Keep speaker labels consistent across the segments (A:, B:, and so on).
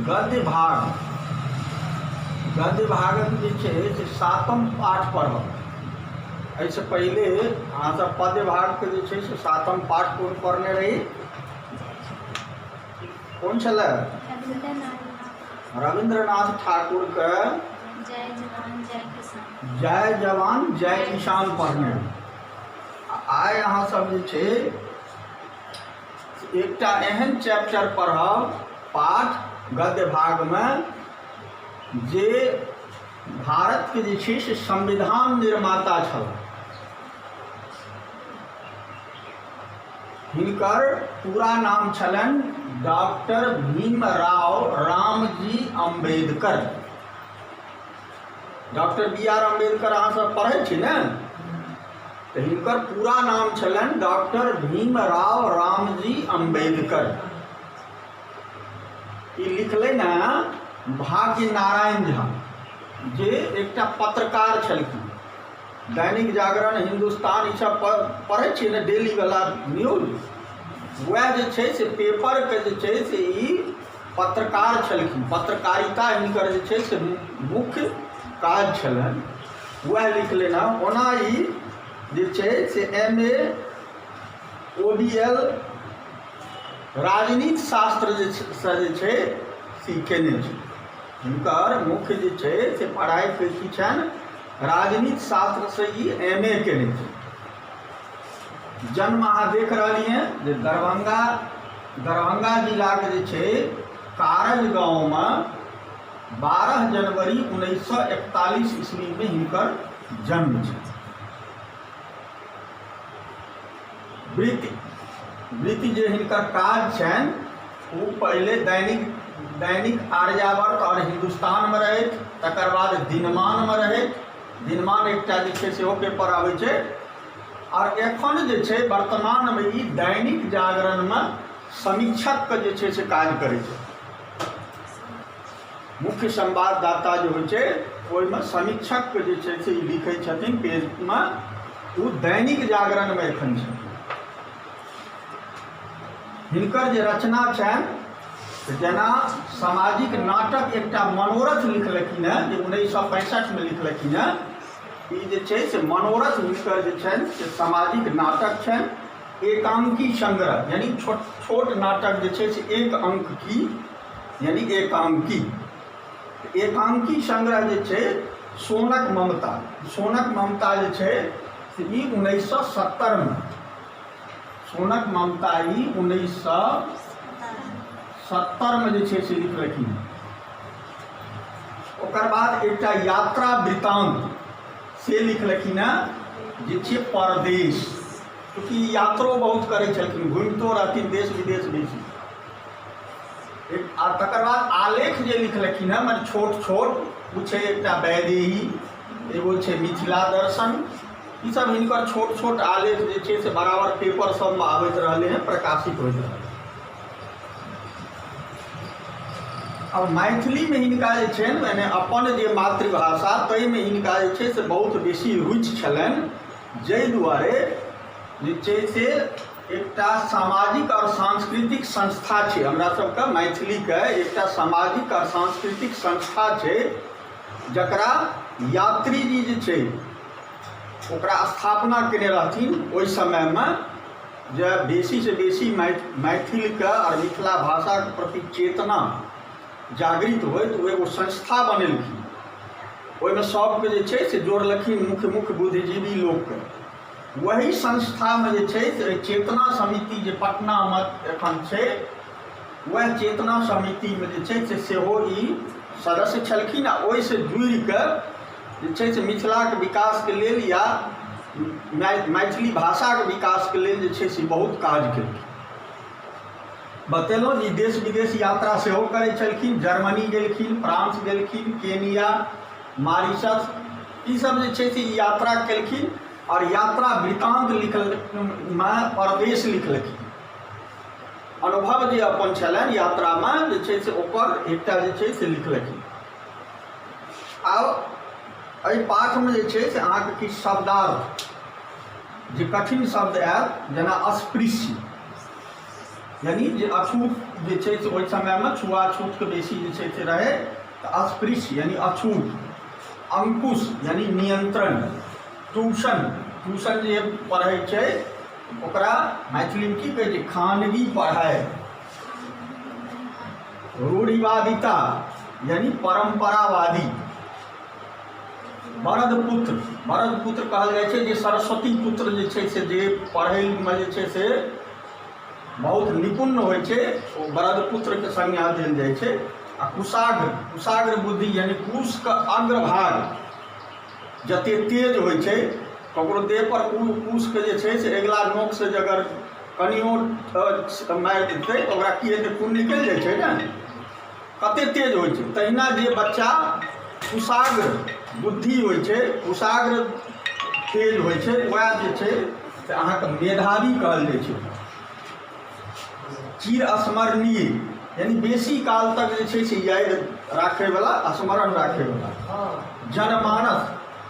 A: गद्य भागक जे छै से 7म पाठ पढ़ब। एहिसँ पहिले अहाँसभ पद्य भागके जे छै से 7म पाठ कोन पढ़ने रही? कौन छलै? रविंद्रनाथ ठाकुर के जय जवान जय किसान पढ़ने। आइ अहाँ सब जे छै एकटा एहन चैप्टर पढ़ब पाठ गद्य भाग में जे भारत के जे छै से संविधान निर्माता छल। हिनकर पूरा नाम छलनि doctor Bhimrao Ramji Ambedkar. Doctor B R. Ambedkar अहाँ सब पढ़ै छी ने, तो हिनकर पूरा नाम छलनि डॉक्टर भीमराव रामजी अम्बेडकर। ई लिखले ना भाग्य नारायण झा, जे एकटा पत्रकार छलखिन। दैनिक जागरण, हिंदुस्तान ई सब पढ़ै छी ने, डेली वाला न्यूज, वह जे छै से पेपर के जे छै से ई पत्रकार छलखिन। पत्रकारिता हिनकर जे छै से मुख्य काज छलनि, वह लिख लेना। ओना ई जे छै से M.A. OBL राजनीति शास्त्र जे छै सीखेने छै। हिनकर मुख्य जे छै से पढ़ाई की छनि राजनीति शास्त्र से ही M.A. केने छै। जन्म अहाँ देख रही हैं जे दरभंगा जिला के जे छै कारज गांव में 12 जनवरी 1941 ईस्वी में हिनकर जन्म छै। वृत्ति जे हिनकर काज छनि वो पहले दैनिक आर्यावर्त और हिंदुस्तान में रहे, तकर बाद दिनमान में रहे। दिनमान एकटा जे छै सेहो पेपर आबै छै। और एखन जे छै वर्तमान में ई दैनिक जागरण में समीक्षक के जे छै से काज करै छै। मुख्य संवाददाता जो होइ छै ओहिमे समीक्षक के जे छै से लिखै छथिन पेज में। वो दैनिक जागरण में एखन छै। हिनकर जे रचना छनि जेना सामाजिक नाटक एकटा मनोरथ लिखलखिन हैं, जे 1965 में लिखलखिन हैं। ई जे छै से मनोरथ हिनकर जे छनि से सामाजिक नाटक छनि। एकांकी संग्रह यानी छोट नाटक जे छै से 1 अंक की यानी एकांकी। एकांकी संग्रह जे छै सोनक ममता जे छै से ई 1970 में सोनक ममता ई 1970 में जे छै से लिखलखिन। ओकर बाद एकटा यात्रा वृतांत से लिखलखिन हैं जे छै परदेश, क्योंकि यात्रो बहुत करै छलखिन, घूमतो रहथिन देश विदेश बेसी। आ तकर बाद आलेख जे लिखलखिन हैं मतलब छोट वो छै एकटा वैदेही, एगो छै मिथिला दर्शन। ई सब हिनकर छोट आलेख जे छै से बराबर पेपर सब में आबैत रहले हैं, प्रकाशित होइत रहले। और मैथिली में हिनका जे छै यानी अपन जे मातृभाषा तई में हिनका जे छै से बहुत बेसी रुचि छलनि। जै दुआरे जे छै से एकटा सामाजिक और सांस्कृतिक संस्था छै हमरा सबके मैथिली के एकटा सामाजिक और सांस्कृतिक संस्था छै, जकरा यात्री जी जे छै ओकरा स्थापना केने रहथिन। ओहि समय में जे बेसी से बेसी मैथिल के और मिथिला भाषा के प्रति चेतना जागृत होय तो एगो संस्था बनेलखिन। ओहिमे सबके जे छै से जोड़लखिन, मुख्य बुद्धिजीवी लोग के। वही संस्था में जे छै से चेतना समिति जे पटना में एखन छै, वह चेतना समिति में जे छै से सेहो ई सदस्य छलखिन। आ ओहि से जुड़ि के जे छै से मिथिला के विकास के लेल या मैथिली भाषा के विकास के लेल जे छै से बहुत काज केलखिन। बतेलहुँ जे देश विदेश यात्रा सेहो करै छलखिन। जर्मनी गेलखिन, फ्रांस गेलखिन, केनिया, मॉरिशस, ई सब जे छै से यात्रा केलखिन। और यात्रा वृतांत परदेश लिखलखिन। अनुभव जे अपन छलनि यात्रा में जे छै से ओकर एकटा जे छै से लिखलखिन। आब एहि पाठ में जे छै से अहाँके किछु शब्दार्थ जे कठिन शब्द आयत, जेना अस्पृश्य यानी जे अछूत जे छै से ओहि समयमे छुआछूतके बेसी जे छै से रहै। तऽ अस्पृश्य यानी अछूत, अंकुश यानी नियंत्रण, ट्यूशन जे पढ़ै छै ओकरा मैथिलीमे की कहै छै, खानगी पढ़ाइ। रूढ़िवादिता यानी परंपरावादी। वरद पुत्र कहल जाइ छै जे सरस्वती पुत्र जे छै से जे पढ़ैमे जे छै से बहुत निपुण होइ छै, ओ वरद पुत्रके संज्ञा देल जाइ छै। आ कुशाग्र बुद्धि यानी कुशके अग्रभाग जते तेज होइ छै, ककरो देह पर कुशके जे छै से अगिला नोकसँ जे अगर कनियो मारि देतै तऽ ओकरा की हेतै, खून निकलि जाइ छै ने, कतेक तेज होइ छै। तहिना जे बच्चा कुशाग्र बुद्धि होइ छै, कुशाग्र तेज होइ छै, वएह जे छै से अहाँके मेधावी कहल जाइ छै। चिर स्मरणीय यानी बेसी काल तक जे छै से याद राखैवला, स्मरण राखैवला। जनमानस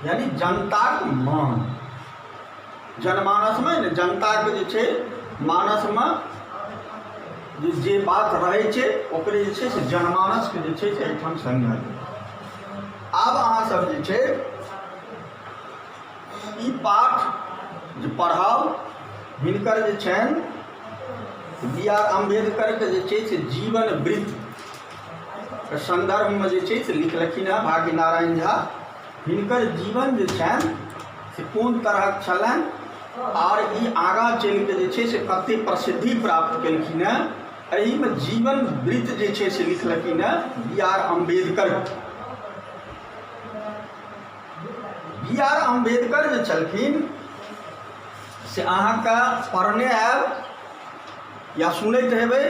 A: यानी जनताक मान। जनमानसमे ने जनताके जे छै मानसमे जे बात रहै छै ओकरे जे छै से जनमानसके जे छै से एहिठाम संज्ञा देल। आब अहाँसभ जे छै ई पाठ जे पढ़ाउ, हिनकर जे छनि B.R. अम्बेडकरके जे छै से जीवन वृत्त संदर्भमे जे छै से लिखलखिन हेँ भाग्यनारायण झा। हिनकर जीवन जे छनि से कोन तरहक छलनि और ई आगाँ चलि कऽ जे छै से कतेक प्रसिद्धि प्राप्त केलखिन हेँ, एहिमे जीवन वृत्त जे छै से लिखलखिन हेँ B.R. अम्बेडकर। B.R. अम्बेडकर जे छलखिन से अहाँके पढ़ने आयब या सुनैत हेबै।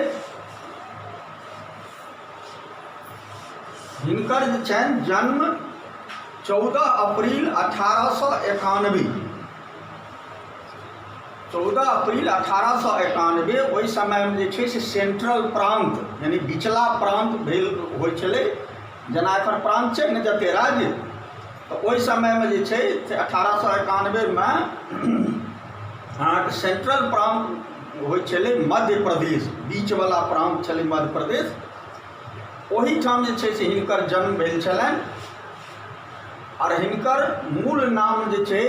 A: हिनकर जे छनि जन्म 14 अप्रैल 1891। 14 अप्रैल 1891। ओहि समयमे जे छै से सेंट्रल प्रांत यानी बिचला प्रांत भेल होइ छलै। जेना एखन प्रांत छै ने जते राज्य, तऽ ओहि समयमे जे छै से 1891 अहाँके सेंट्रल प्रांत होइ छलै मध्य प्रदेश, बीचवला प्रांत छलै मध्य प्रदेश। ओहीठाम जे छै से हिनकर जन्म भेल छलनि। और हिनकर मूल नाम जे छै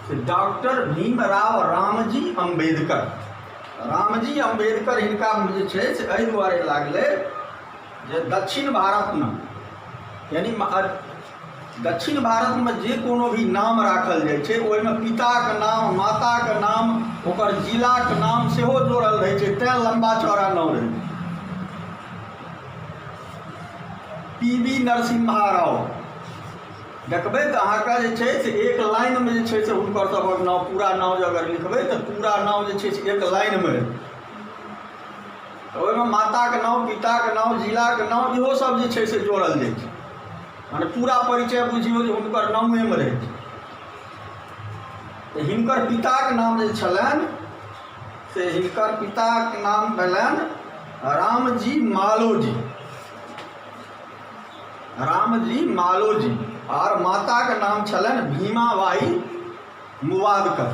A: से डॉक्टर भीमराव रामजी अम्बेडकर। रामजी अम्बेडकर हिनका जे छै से एहि दुआरे लागलै जे दक्षिण भारतमे यानी दक्षिण भारतमे जे कोनो भी नाम राखल जाइ छै ओहिमे पिताके नाम, माताके नाम, ओकर जिलाके नाम सेहो जोड़ल रहै छै, तेँ लम्बा चौड़ा नाम रहै छै। P.V. नरसिम्हा राव देखबै तऽ अहाँके जे छै से एक लाइनमे जे छै से हुनकर सभक नाम, पूरा नाम जे अगर लिखबै तऽ पूरा नाम जे छै से एक लाइनमे। तऽ ओहिमे माताके नाम, पिताके नाम, जिलाके नाम इहो सब जे छै से जोड़ल जाइ छै। माने पूरा परिचय बुझियौ जे हुनकर नामेमे रहै छै। तऽ हिनकर पिताके नाम जे छलनि से हिनकर पिताके नाम भेलनि रामजी मालोजी। रामजी मालोजी। और माताके नाम छलनि भीमाबाई मुवादकर।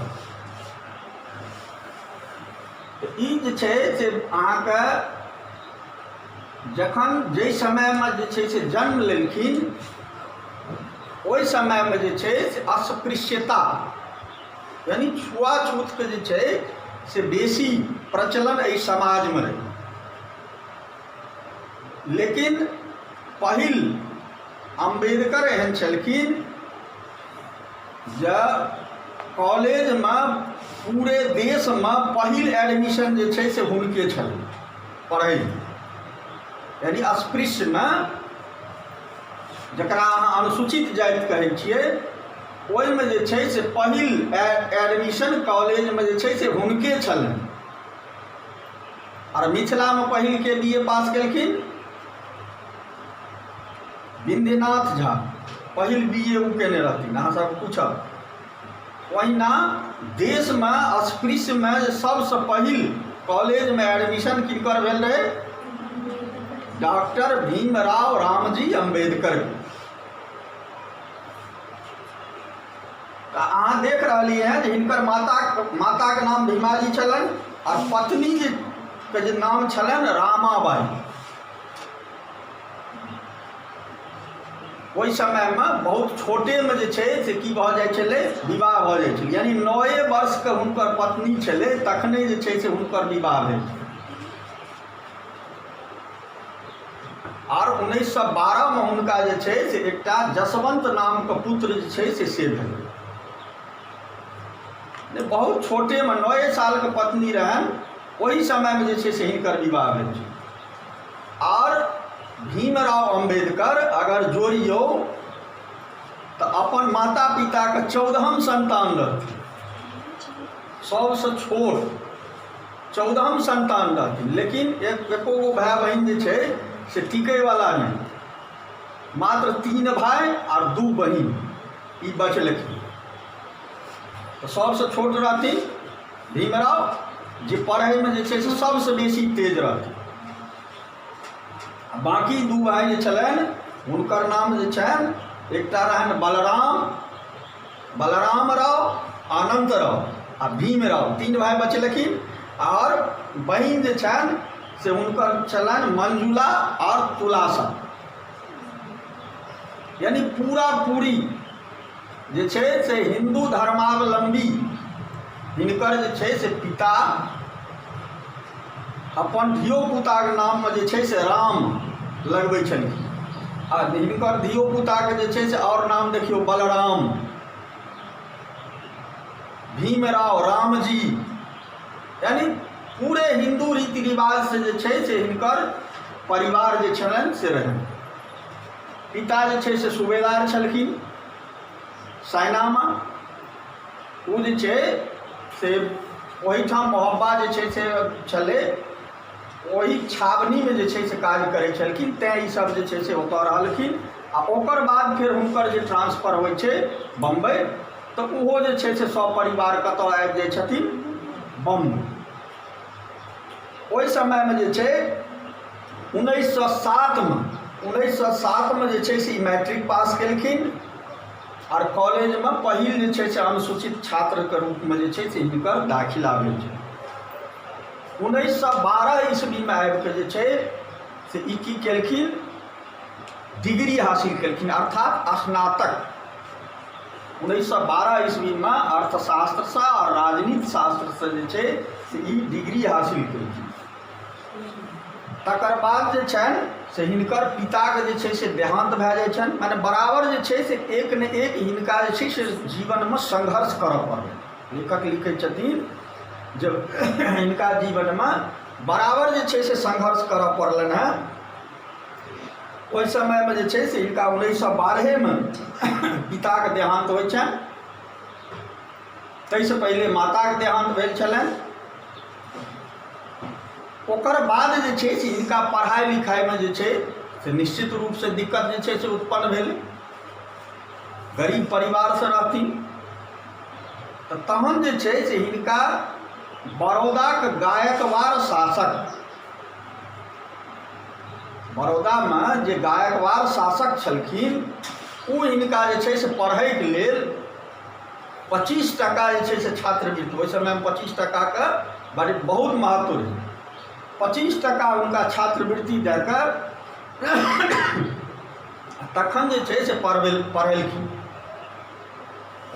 A: तऽ ई जे छै से अहाँके जखन जाहि समयमे जे छै से जन्म लेलखिन ओहि समयमे जे छै से अस्पृश्यता यानी छुआछूतके जे छै से बेसी प्रचलन एहि समाजमे रहै। लेकिन पहिल अम्बेडकर एहन छलखिन जे कॉलेजमे पूरे देशमे पहिल एडमिशन जे छै से हुनके छलनि पढ़ै, यानी अस्पृश्यमे, जकरा अहाँ अनुसूचित जाति कहै छियै, ओहिमे जे छै से पहिल एडमिशन कॉलेजमे जे छै से हुनके छलनि। और मिथिलामे पहिल के BA पास केलखिन विंध्यनाथ झा। पहिल BA ओ केने रहथिन, अहाँ सब पूछब। ओहिना देशमे अस्पृश्यमे सबसँ पहिल कॉलेजमे एडमिशन किनकर भेल रहै? डॉक्टर भीमराव रामजी अम्बेडकर। अहाँ देख रहलिए हैं जे हिनकर माताके नाम भीमाजी छलनि और पत्नी जे के जे नाम छलनि रामाबाई। ओहि समयमे बहुत छोटेमे जे छै से की भऽ जाइ छलै, विवाह भऽ जाइ छलै, यानी 9 वर्षके हुनकर पत्नी छलै तखने जे छै से हुनकर विवाह भेल। और 1912 में हुनका जे छै से एकटा जसवंत नामके पुत्र जे छै से भेल। बहुत छोटे में 9 सालके पत्नी रहनि, ओहि समय में जे छै से हिनकर विवाह भेल छै। और भीमराव अम्बेडकर अगर जोड़ियो तो अपन माता पिता के 14हम संतान रहथिन, सबसे छोट 14हम संतान रहथिन। लेकिन एको गो भाई बहन जे छै से टिकै वाला नहीं, मात्र 3 भाई और 2 बहन ई बचलखिन। तो सबसे छोट रहथिन भीमराव, जे पढ़ै में जे छै से सबसे बेसी तेज रहथिन। बाकी 2 भाई जे छलनि हुनकर नाम जे छनि, एकटा रहनि बलराम राव, अनंत राव आ भीमराव, 3 भाई बचलखिन। और बहन जे छनि से हुनकर छलनि मंजुला और तुलासा। यानी पूरा पूरी जे छै से हिंदू धर्मावलंबी हिनकर जे छै से पिता अपन धियोपुताके नाम में जे छै से राम लगबै छलखिन। आ हिनकर धियोपुताके जे छै से और नाम देखियो, बलराम, भीमराव, रामजी। यानी पूरे हिंदू रीति रिवाज से जे छै से हिनकर परिवार जे छलनि से रहनि। पिता जे छै से सूबेदार छलखिन सायनामा। ओ जे छै से ओहिठाम मोहब्बा जे छै से छलै, वही छावनी में जे छै से काज करै छलखिन, तैं ई सब जे छै से ओतऽ रहलखिन। आ ओकर बाद फिर हुनकर जे ट्रांसफर होइ छै बम्बई, तो ओहो जे छै से सब परिवार कतऽ आबि जाइ छथिन, बम्बई। ओहि समय में जे छै 1907 में जे छै से मैट्रिक पास केलखिन। और कॉलेज में पहिल जे छै से अनुसूचित छात्र के रूप में जे छै से हिनकर दाखिला भेल छै। 1912 ईस्वी में आबि के जे छै से ई की केलखिन, डिग्री हासिल केलखिन, अर्थात स्नातक। 1912 ईस्वी में अर्थशास्त्र से और राजनीति शास्त्र से जे छै से ई डिग्री हासिल केलखिन। तकर बाद जे छनि से हिनकर पिताके जे छै से देहांत भए जाइ छनि। माने बराबर जे छै से एक न एक हिनका जे छै से जीवन में संघर्ष करऽ पड़लै। लेखक लिखै छथिन जब हिनका जीवन में बराबर जे छै से संघर्ष करऽ पड़लनि हैं। ओहि समय में जे छै से हिनका 1912 में पिताके देहांत होइ छनि। ताहिसँ पहिले माताके देहांत भेल छलनि। ओकर बाद जे छै से हिनका पढ़ाई लिखाई में जे छै से निश्चित रूप से दिक्कत जे छै से उत्पन्न भेल। गरीब परिवार से रहथिन, तो तहन जे छै से हिनका बड़ौदा के गायकवाड़ शासक, बड़ौदा में जे गायकवाड़ शासक छलखिन, ओ हिनका जे छै से पढ़ैके लेल 25 टका जे छै से छात्रवृत्ति, ओहि समय में 25 टका के बहुत महत्व रहै। 25 टका हुनका छात्रवृत्ति देकर तखन जे छै से पढ़ेलखिन।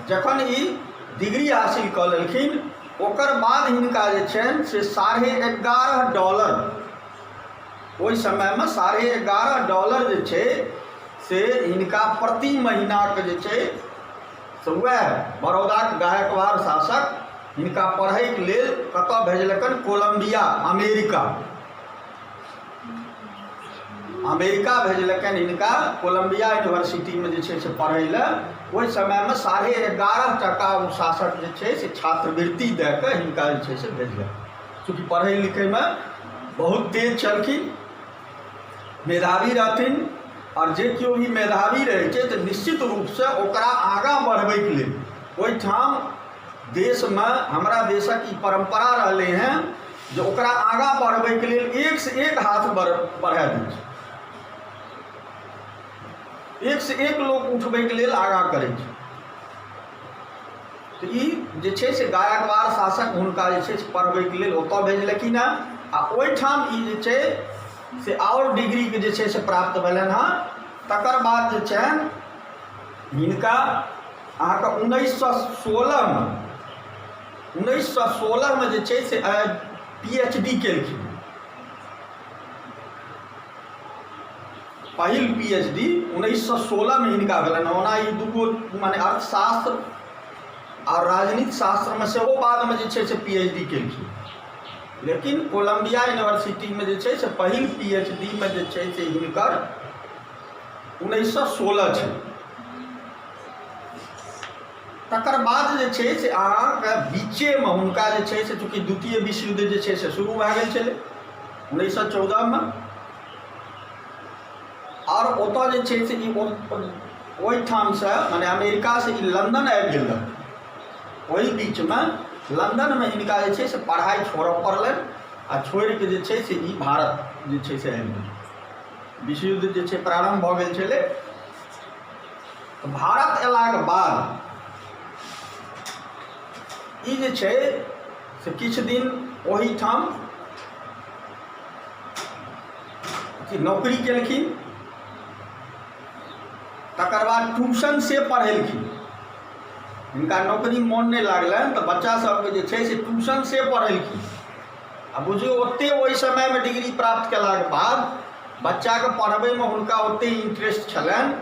A: जखन ई डिग्री हासिल कऽ लेलखिन, ओकर बाद हिनका जे छनि से $11.5, ओहि समय में $11.5 जे छै से हिनका प्रति महीना के जे छै से वएह बड़ौदा के गायकवाड़ शासक हिनका पढ़ैके लेल कतऽ भेजलकनि, कोलम्बिया, अमेरिका भेजलकनि हिनका। कोलम्बिया यूनिवर्सिटी में जे छै से पढ़ै लए। ओहि समय में $11.5 टका ओ शासक जे छै से छात्रवृत्ति दे के हिनका जे छै से भेजलक। चूँकि पढ़ै लिखै में बहुत तेज छलखिन, मेधावी रहथिन। और जे केओ भी मेधावी रहै छै तऽ निश्चित रूप से ओकरा आगाँ बढ़बैके लेल ओहिठाम देश में, हमरा देशक ई परंपरा रहलै हैं जे ओकरा आगाँ बढ़बैके लेल एक से एक हाथ बढ़ा दै छै, एक से एक लोग उठबैके लेल आगाँ करै छै। तऽ ई जे छै से गायकवाड़ शासक हुनका जे छै से पढ़बैके लेल ओतऽ भेजलखिन हैं। आ ओहिठाम ई जे छै से आओर डिग्रीके जे छै से प्राप्त भेलनि हँ। तकर बाद जे छनि हिनका अहाँके 1916 जे छै से PhD केलखिन। पहिल PhD 1916 में हिनका भेलनि। ओना ई दूगो माने अर्थशास्त्र और राजनीति शास्त्र में सेहो बाद में जे छै से PhD केलखिन, लेकिन कोलम्बिया यूनिवर्सिटी में जे छै से पहिल PhD में जे छै से हिनकर 1916 छै। तकर बाद जे छै से अहाँके बीचेमे हुनका जे छै से चूँकि द्वितीय विश्व युद्ध जे छै से शुरू भए गेल छलै 1914 में, और ओतऽ जे छै से ओहिठाम से माने अमेरिका से ई लंदन आबि गेल रहै। ओहि बीच में लंदन में हिनका जे छै से पढ़ाई छोड़ऽ पड़लनि आ छोड़ि के जे छै से ई भारत जे छै से आबि गेल। विश्व युद्ध जे छै प्रारंभ भऽ गेल छलै। तऽ भारत अयलाके बाद ई जे छै से किछु दिन ओहिठाम नौकरी केलखिन। तकर बाद ट्यूशन से पढ़ेलखिन। हिनका नौकरी मोन नहीं लागलनि तऽ बच्चा सबके जे छै से ट्यूशन से पढ़ेलखिन। आ बुझियो ओते ओहि समय में डिग्री प्राप्त केलाके बाद बच्चा के पढ़बै में हुनका ओते इंटरेस्ट छलनि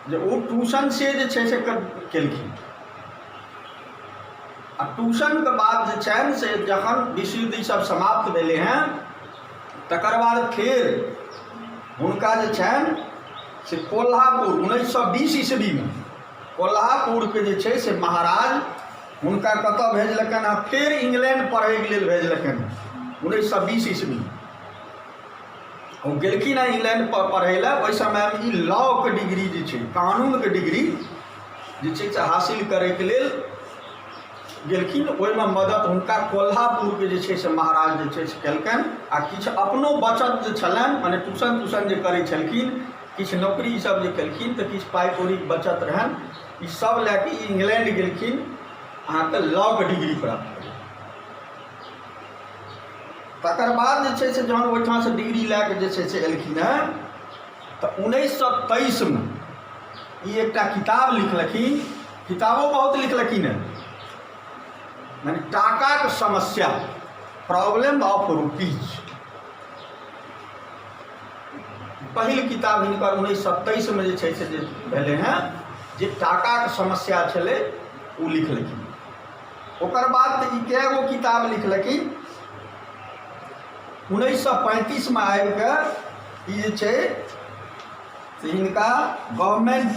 A: जे ओ ट्यूशन से जे छै से केलखिन। आ ट्यूशन के बाद जे छनि से जखन विश्व युद्ध सब समाप्त भेलै हैं तकर बाद फेर हुनका जे छनि से कोल्हापुर 1920 ईस्वी में कोल्हापुर के जे छै से महाराज हुनका कतऽ भेजलकनि हैं, फेर इंग्लैंड पढ़ैके लेल भेजलकनि 1920 ईस्वी में। ओ गेलखिन हैं इंग्लैंड पढ़ै लए। ओहि समय में ई लॉ के डिग्री जे छै, कानून के डिग्री जे छै से हासिल करैके लेल गेलखिन। ओहिमे मदद हुनका कोल्हापुर के जे छै से महाराज जे छै से केलकनि। आ किछु अपनो बचत जे छलनि माने ट्यूशन जे करै छलखिन, किछु नौकरी सब जे केलखिन तऽ किछु पाइ कौड़ी बचत रहनि, ई सब लए के इंग्लैंड गेलखिन अहाँके लॉ के डिग्री प्राप्त करै। तकर बाद जे छै से जहन ओहिठाम से डिग्री लए के जे छै से एलखिन हैं तऽ 1923 में ई एकटा किताब लिखलखिन। किताबो बहुत लिखलखिन हैं, माने टाका के समस्या, प्रॉब्लम ऑफ रुपीज। पहिल किताब हिनकर 1927 में जे छै से जे भेलै हैं जे टाका के समस्या छलै ओ लिखलखिन। ओकर बाद तऽ ई कएगो किताब लिखलखिन। 1935 में आबि कऽ ई जे छै से हिनका गवर्नमेंट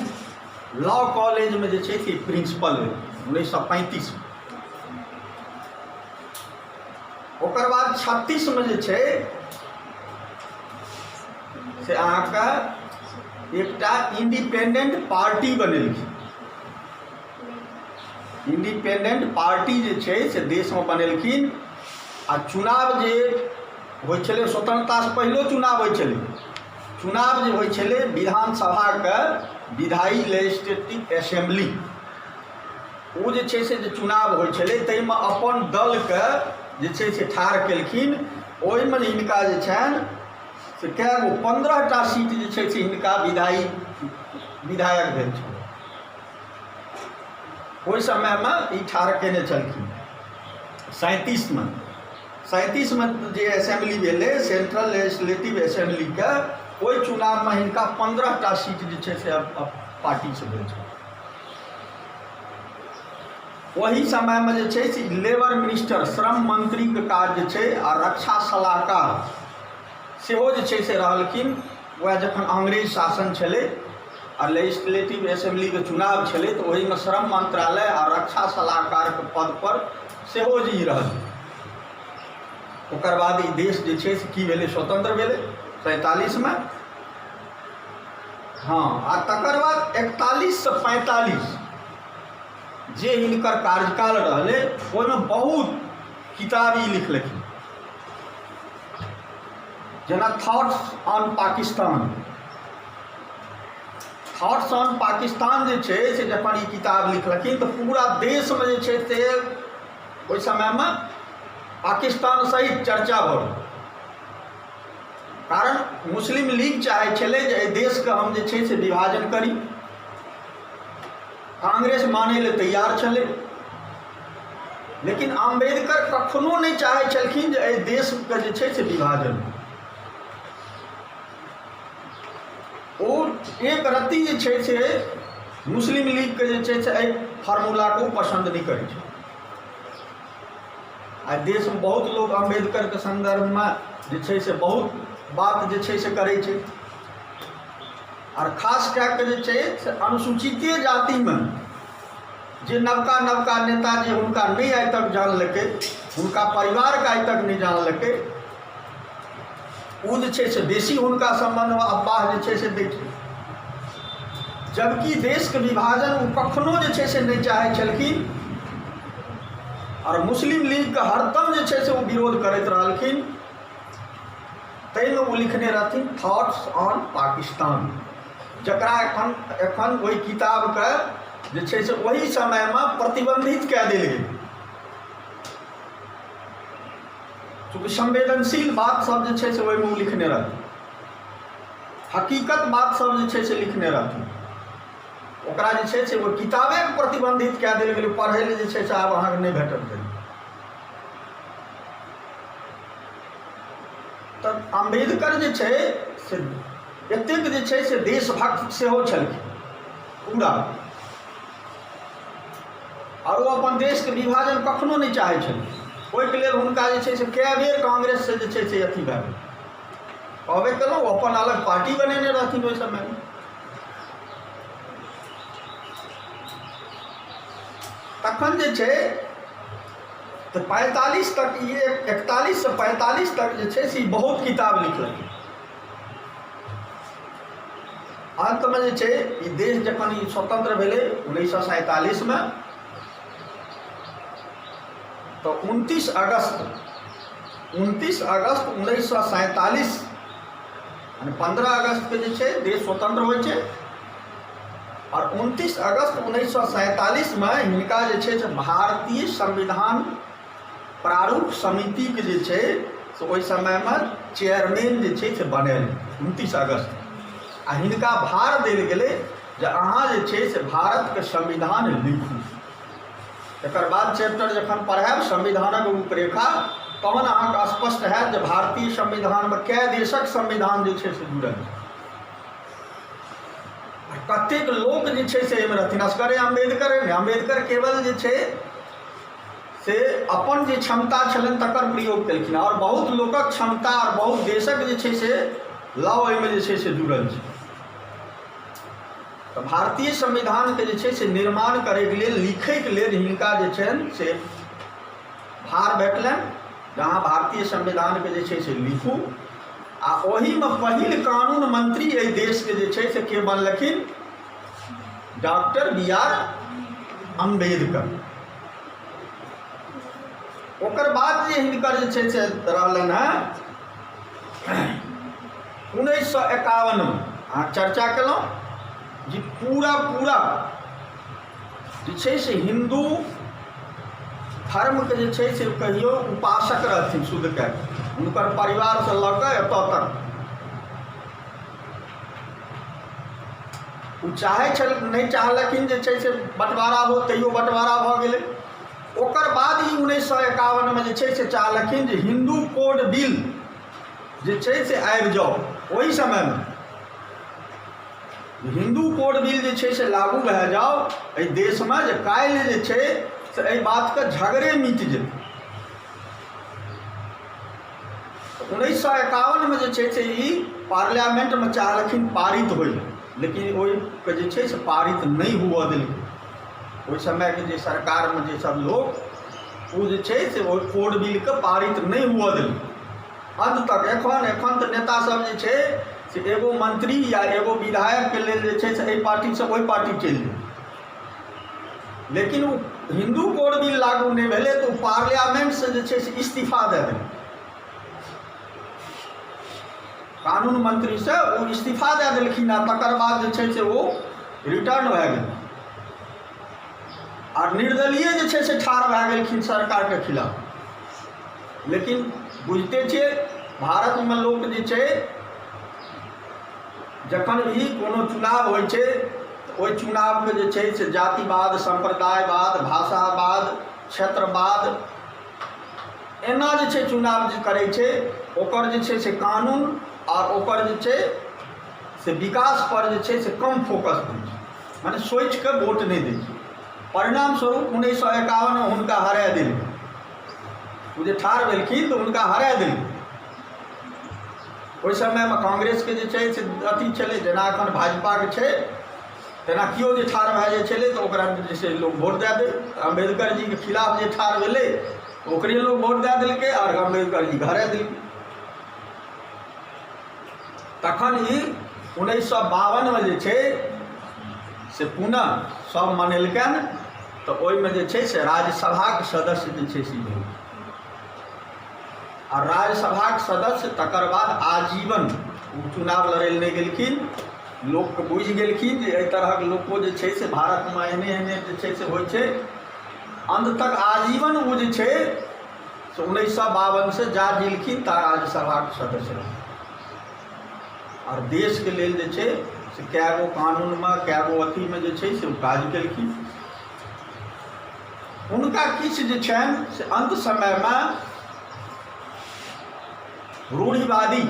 A: लॉ कॉलेज में जे छै से प्रिंसिपल भेल 1935 में। ओकर बाद 36 में जे छै से अहाँके एकटा इंडिपेंडेंट पार्टी बनेलखिन। इंडिपेंडेंट पार्टी जे छै से देश में बनेलखिन। आ चुनाव जे होइ छलै, स्वतंत्रता से पहिलो चुनाव होइ छलै, चुनाव जे होइ छलै विधानसभा के विधायी लेजिस्लेटिव असेंबली, ओ जे छै से जे चुनाव होइ छलै ताहिमे अपन दल के जे छै से ठाढ़ केलखिन। ओहिमे हिनका जे छनि से कएगो 15टा सीट जे छै से हिनका विधायक भेल छल। ओहि समय में ई ठाढ़ केने छलखिन। 37 में जे असेंबली भेलै सेंट्रल लेजिस्लेटिव असेंबली के, ओहि चुनाव में हिनका 15टा सीट जे छै से पार्टी से भेल छल। वही समय में जे छै से लेबर मिनिस्टर, श्रम मंत्री के काज जे छै आ रक्षा सलाहकार सेहो जे छै से रहलखिन। वह जखन अंग्रेज शासन छलै आ लेजिस्लेटिव असेंबली के चुनाव छलै तऽ ओही में श्रम मंत्रालय आ रक्षा सलाहकार के पद पर सेहो जी रहल। ओकर बाद ई देश जे छै से की भेलै, स्वतंत्र भेलै 47 में। हाँ, आ तकर बाद 41 से 45 जे हिनकर कार्यकाल रहलै ओहिमे बहुत किताब ई लिखलखिन, जेना thoughts on Pakistan. Thoughts on Pakistan जे छै से जखन ई किताब लिखलखिन तऽ पूरा देश में जे छै से ओहि समय में पाकिस्तान सहित चर्चा भऽ कारण मुस्लिम लीग चाहे छलै जे एहि देशके हम जे छै से विभाजन करी, कांग्रेस मानै लए तैयार छलै, लेकिन अम्बेडकर कखनो नहीं चाहे छलखिन जे एहि देशके जे छै से विभाजन। ओ एक रत्ती जे छै से मुस्लिम लीगके जे छै से एहि फार्मूलाके पसंद नहीं करै छै। आ देश में बहुत लोग अम्बेडकर के संदर्भ में जे छै से बहुत बात जे छै से करै छै, और खास कए के जे छै से अनुसूचित जाति में जे नवका नवका नेता जे हुनका नहीं आइ तक जानलकै, हुनका परिवार के आइ तक नहीं जानलकै, ओ जे छै से बेसी हुनका संबंध में अफवाह जे छै से दै छै। जबकि देश के विभाजन ओ कखनो जे छै से नहीं चाहे छलखिन, और मुस्लिम लीग के हरदम जे छै से वो विरोध करैत रहलखिन। तैमे वो लिखने रहथिन थॉट्स ऑन पाकिस्तान, जकरा एखन ओहि किताब के जे छै से वही समय में प्रतिबंधित कए देल गेल, चूँकि संवेदनशील बात सब जे छै से ओहिमे वो लिखने रहथिन, हकीकत बात सब जे छै से लिखने रहथिन। ओकरा जे छै से वो किताबे प्रतिबंधित कए देल गेलै, पढ़ै लेल जे छै से आब अहाँके नहीं भेटत। तऽ अम्बेडकर जे छै से एतेक जे छै से देशभक्त सेहो छलखिन पूरा, और वो अपन देश के विभाजन कखनो नहीं चाहे छलखिन। ओहिके लेल हुनका जे छै से कए बेर कांग्रेस से जे छै से अथी भए गेल, कहबे केलहुँ अपन अलग पार्टी बनेने रहथिन ओहि समय में। तखन जे छै तो 45 तक, ये 41 से 45 तक जे छै से बहुत किताब लिखलक। अंत में जे छै ई देश जखन ई स्वतंत्र भेलै 1947 में, तो 29 अगस्त 1947 यानी 15 अगस्त के जे छै देश स्वतंत्र होइ छै, और 29 अगस्त 1947 में हिनका जे छै से भारतीय संविधान प्रारूप समिति के जे छै से ओहि समय में चेयरमैन जे छै से बनल 29 अगस्त, आ हिनका भार देल गेलै जे अहाँ जे छै से भारत के संविधान लिखू। एकर बाद चैप्टर जखन पढ़ायब संविधानक रूपरेखा, तहन अहाँके स्पष्ट हैत जे भारतीय संविधान में कए देशक संविधान जे छै से जुड़ल छै, कतेक लोग जे छै से एहिमे रहथिन। असगरे अम्बेडकर केवल जे छै से अपन जे क्षमता छलनि तकर प्रयोग केलखिन, और बहुत लोकक क्षमता और बहुत देशक जे छै से लॉ एहिमे जे छै से जुड़ल छै। तो भारतीय संविधान के जे छै से निर्माण करैके लेल, लिखैके लेल हिनका जे छनि से भार भेटलनि, जहाँ भारतीय संविधान के जे छै से लिखू। आ ओही में पहिल कानून मंत्री एहि देश के जे छै से के बनलखिन, डॉक्टर बी.आर. अम्बेडकर। ओकर बाद जे हिनकर जे छै से रहलनि हैं 1951 में अहाँ चर्चा केलहुँ जे पूरा जे छै से हिंदू धर्म के जे छै से कहियो उपासक रहथिन शुद्ध कए, हुनकर परिवार से लऽ कऽ एतऽ तक ओ चाहे छल नहीं चाहलखिन जे छै से बंटवारा हो, तैयो बंटवारा भऽ गेलै। ओकर बाद ही 1951 में जे छै से चाहलखिन जे हिंदू कोड बिल जे छै से आबि जाओ। ओहि समय में हिंदू कोड बिल जे छै से लागू भए जाओ एहि देश में, जे काल्हि जे छै से एहि बात के झगड़े मिट जेतै। 1951 में जे छै से ई पार्लियामेंट में चाहलखिन पारित होइ, लेकिन ओहि के जे छै से पारित नहीं हुआ देलकै। ओहि समय के जे सरकार में जे सब लोग वो जे छै से ओहि कोड बिल के पारित नहीं हुआ देलकै अंत तक। एखन तो नेता सब जे छै से एगो मंत्री या एगो विधायक के लेल जे छै से एहि पार्टी से ओहि पार्टी चलि गेल, लेकिन वो हिंदू कोड बिल लागू नहीं भेलै तो पार्लियामेंट से जे छै से इस्तीफा दे देलकै। कानून मंत्री से वो इस्तीफा दे देलखिन, आ तकर बाद जे छै से वो रिटर्न भए गेल, और निर्दलीय जे छै से ठाढ़ भए गेलखिन सरकार के खिलाफ। लेकिन बुझते छियै भारत में लोग जे छै जखन भी कोनो चुनाव होइ छै ओहि चुनावके जे छै से जातिवाद, संप्रदायवाद, भाषावाद, क्षेत्रवाद एना जे छै चुनाव जे करै छै ओकर जे छै से कानून और ओकर जे छै से विकास पर जे छै से कम फोकस दै छै, माने सोचि कऽ वोट नहि दै छै। परिणाम स्वरूप 1951 में हुनका हरा देलकै, वो जे ठाढ़ भेलखिन तऽ हुनका हरा देलकै। ओहि समय में कांग्रेस के जे छै से अथी छलै, जेना एखन भाजपा के छै तेना केओ जे ठाढ़ भए जाइ छलै तऽ ओकरा जे छै लोग वोट दए दे। अम्बेडकर जी के खिलाफ जे ठाढ़ भेलै ओकरे लोग वोट दए देलकै और अम्बेडकर जी हरा देलकै। तखन ई 1952 में जे छै से पुनः सब मनेलकनि तऽ ओहिमे जे छै से राज्यसभा के सदस्य जे छै से भेल और राज्यसभा के सदस्य तकर बाद आजीवन चुनाव लड़ै लए नहि गेलखिन। लोक बुझि गेलखिन जे एहि तरहक लोको जे छै से भारत में एहने एहने जे छै से होइ छै। अंत तक आजीवन वो जे छै से 1952 से जा जिलखिन ता राज्यसभा के सदस्य रहे और देश के लेल जे छै से कए गो कानून में कए गो अथी में जे छै से काज केलखिन। हुनका किछु जे छनि से अंत समय में रूढ़िवादी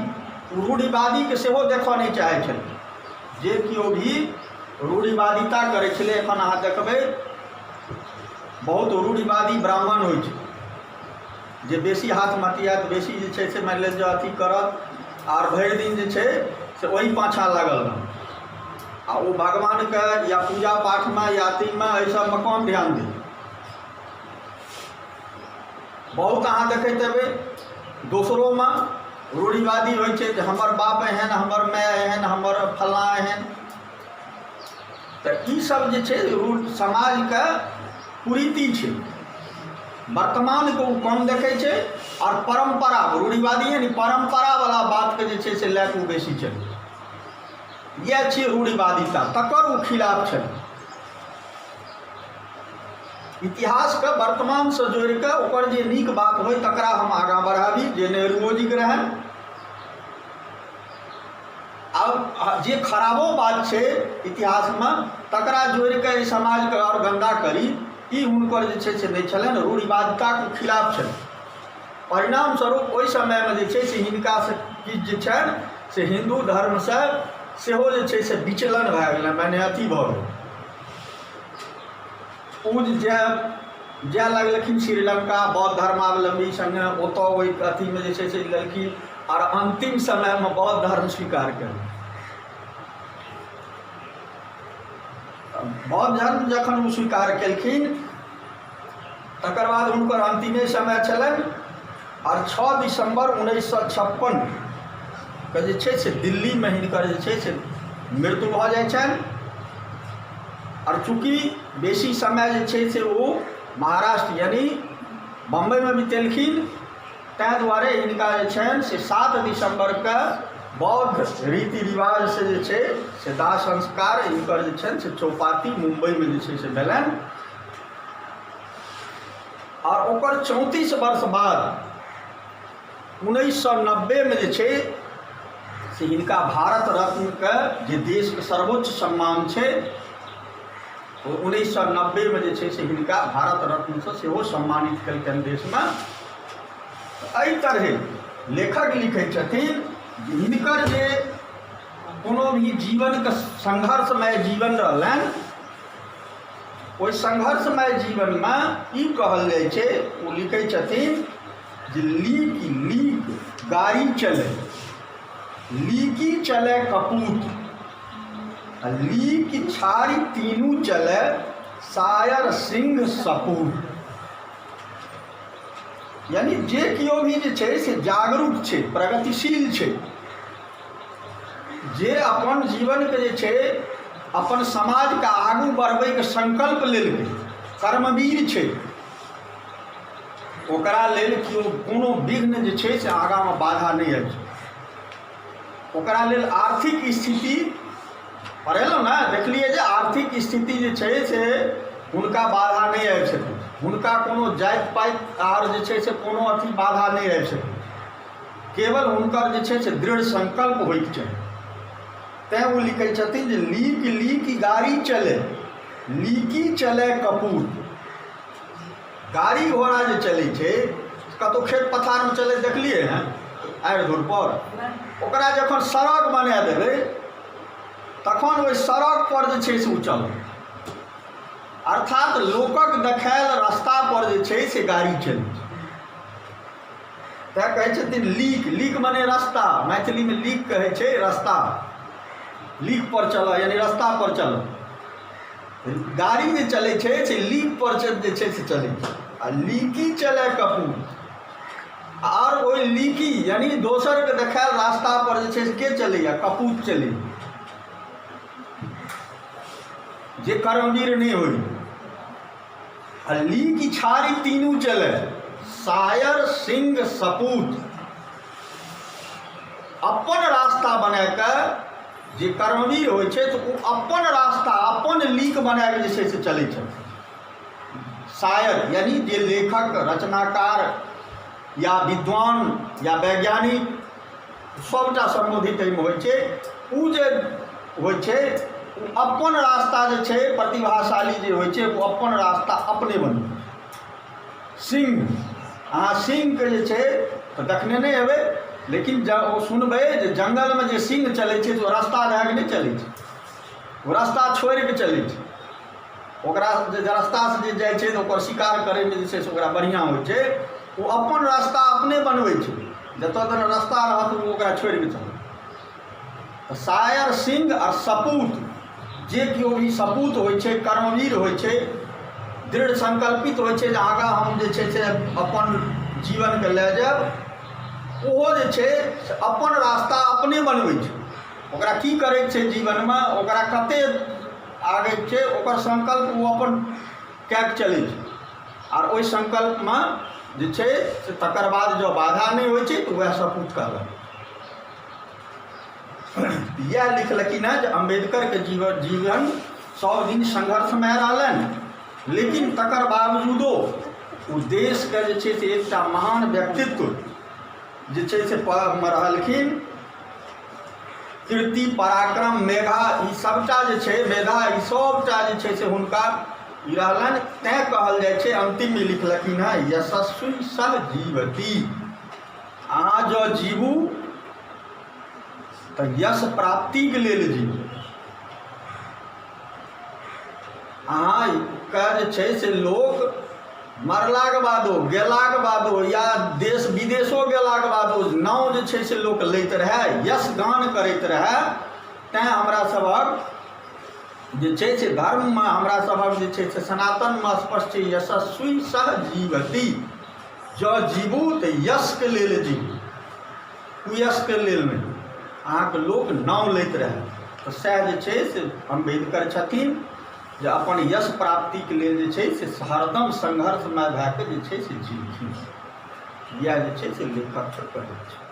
A: के सेहो देखऽ नहीं चाहै छथिन। जे केओ भी रूढ़िवादिता करै छलै, एखन अहाँ देखबै बहुत रूढ़िवादी ब्राह्मण होइ छै जे बेसी हाथ मटियात, बेसी जे छै से मानि लेल जे अथी करत और भरि दिन जे छै से ओही पाछाँ लागल रहत आ ओ भगवान के या पूजा पाठ में या अथी में एहि सब में कम ध्यान दे। बहुत अहाँ देखैत हेबै दोसरों में रूढ़िवादी होइ छै जे हमर बाप एहन, हमर माय एहन, हमर फलाँ एहन। तऽ ई सब जे छै समाज के कुरीति छै। वर्तमान को कम देखै छै और परंपरा रूढ़िवादी यानी परंपरा वाला बात के जे छै से लए कऽ बेसी चलै। इएह छै रूढ़िवादिता, तकर ओ खिलाफ छै। इतिहास के वर्तमान से जोड़ के ओकर जे नीक बात होय तकरा हम आगाँ बढ़ाबी, जे नेहरू जी के रहन। अब जे खराबो बात छै इतिहास में तकरा जोड़ के समाज के और गंदा करी, ई हुनकर जे छै से नहीं छलनि, रूढ़िवादिता के खिलाफ छल। परिणाम स्वरूप ओहि समय में जे छै से हिनका से किछु जे छनि से हिंदू धर्म से सेहो जे छै से विचलन भए गेलै, माने अथी भऽ गेल। ओ जाए लगलखिन श्रीलंका बौद्ध धर्मावलंबी संगे, ओतऽ ओहि अथी में जे छै से लेलखिन और अंतिम समय में बौद्ध धर्म स्वीकार कयलनि। बौद्ध धर्म जखन ओ स्वीकार केलखिन तकर बाद हुनकर अंतिमे समय छलनि और 6 दिसंबर 1956 के जे छै से दिल्ली में हिनकर जे छै से मृत्यु भऽ जाइ छनि। और चूँकि बेसी समय जे छै से वो महाराष्ट्र यानी बम्बई में बितेलखिन, तैं दुआरे हिनका जे छनि से 7 दिसंबर के बौद्ध रीति रिवाज से जे छै से दाह संस्कार हिनकर जे छनि से चौपाती मुंबई में जे छै से भेलनि। और ओकर 34 वर्ष बाद 1990 में जे छै से हिनका भारत रत्न के जे देश के सर्वोच्च सम्मान छै 1990 में जे छै से हिनका भारत रत्न से सेहो सम्मानित केलकनि देश में। एहि तरहे लेखक लिखै छथिन हिनकर जे कोनो भी जीवन के संघर्षमय जीवन रहलनि, ओहि संघर्षमय जीवन में ई कहल जाइ छै, ओ लिखै छथिन जे लीक गाड़ी चले, लीकी चले कपूत, लीक छाड़ी तीनू चले, शायर सिंह सपूत। यानी जे केओ भी जे छै से जागरूक छै, प्रगतिशील छै, जे अपन जीवन के जे छै अपन समाज के आगू बढ़बै के संकल्प लेलकै, कर्मवीर छै, ओकरा लेल केओ कोनो विघ्न जे छै से आगाँ में बाधा नहीं आबि छै। ओकरा लेल आर्थिक स्थिति पढ़ेलहुँ ना, देखलिए जे आर्थिक स्थिति जे छै से हुनका बाधा नहीं आबि सकै, हुनका कोनो जाति पाति आर जे छै से कोनो अथी बाधा नहीं आबि सकै। केवल हुनकर जे छै से दृढ़ संकल्प होइके चाही। तैँ ओ लिखै छथिन जे लीक लीक गाड़ी चले, लीकी चले कपूत। गाड़ी घोड़ा जे चलै छै, कतहु खेत पथारमे चलै देखलिए हैं आड़ि धूर पर, ओकरा जखन सड़क बना देबै तखन ओहि सड़क पर जे छै से ओ चलत। अर्थात लोकक देखायल रास्ता पर जे छै से गाड़ी चलै छै। तैँ कहै छथिन लीक, लीक मने रास्ता, मैथिलीमे लीक कहै छै रास्ता, लीक पर चलऽ यानी रास्ता पर चलऽ। गाड़ी जे चलै छै से लीक पर जे छै से चलै छै। आ लीकी चले कपूत, और ओहि लीकी यानी दोसरके देखायल रास्ता पर जे छै से के चलैया, कपूत चलै, जे कर्मवीर नहीं हुई। आ लीकी छाड़ी तीनू चले, सायर सिंह सपूत। अपन रास्ता बना कऽ जे कर्मवीर होइ छै तऽ ओ अपन रास्ता, अपन लीक बना कऽ जे छै से चलै छै। शायर यानी जे लेखक, रचनाकार या विद्वान या वैज्ञानिक सबटा सम्बोधित एहिमे होइ छै। ओ जे होइ छै ओ अपन रास्ता जे छै, प्रतिभाशाली जे होइ छै ओ अपन रास्ता अपने बनबै। सिंह, अहाँ सिंहके जे छै तऽ देखने नहि हेबै, लेकिन जब ओ सुनबै जे जंगलमे जे सिंह चलै छै तऽ ओ रास्ता दए कऽ नहि चलै छै, ओ रास्ता छोड़ि कऽ चलै छै। ओकरा जे रास्तासँ जे जाइ छै तऽ ओकर शिकार करैमे जे छै से ओकरा बढ़िआँ होइ छै। ओ अपन रास्ता अपने बनबै छै, जतऽ तक रास्ता रहत ओ ओकरा छोड़ि कऽ चलत। शायर सिंह आ सपूत, जे केओ भी सपूत होइ छै, कर्मवीर होइ छै, दृढ़ संकल्पित होइ छै जे आगाँ हम जे छै से अपन जीवनके लए जायब, ओहो जे छै से अपन रास्ता अपने बनबै छै। ओकरा की करैके छै जीवनमे, ओकरा कतेक आगे छै ओकर संकल्प ओ अपन कए कऽ चलै छै। आर ओहि संकल्पमे जे छै से तकर बाद जँ बाधा नहि होइ छै तऽ वएह सपूत कहलक। इएह लिखलखिन हेँ जे अम्बेडकरके जीवन सब दिन संघर्षमय रहलनि, लेकिन तकर बावजूदो ओ देशके जे छै से एकटा महान व्यक्तित्व जे छै से रहलखिन। कीर्ति, पराक्रम, मेधा, ई सबटा जे छै, मेधा ई सबटा जे छै से हुनका ई रहलनि। तैँ कहल जाइ छै, अन्तिममे लिखलखिन हेँ यशस्वी सह जीवती। अहाँ जँ जीबू तऽ यश प्राप्तिके लेल जीबू। अहाँके जे छै से लोक मरलाक बादो, गेलाक बादो या देश विदेशो गेलाक बादो नाम जे छै से लोक लैत रहए, यश गान करैत रहए। तैँ हमरा सभक जे छै से धर्ममे हमरा सभक जे छै से सनातनमे स्पष्ट छै यशस्वी सह जीवती। जँ जीबू तऽ यशके लेल जीबू, कुयशके लेल नहि। अहाँके लोक नाम लैत रहए तऽ सएह जे छै से अम्बेडकर छथिन जे अपन यश प्राप्तिके लेल जे छै से हरदम संघर्षमय भए कऽ जे छै से जीलखिन। इएह जे छै से लेखक कहैत छै।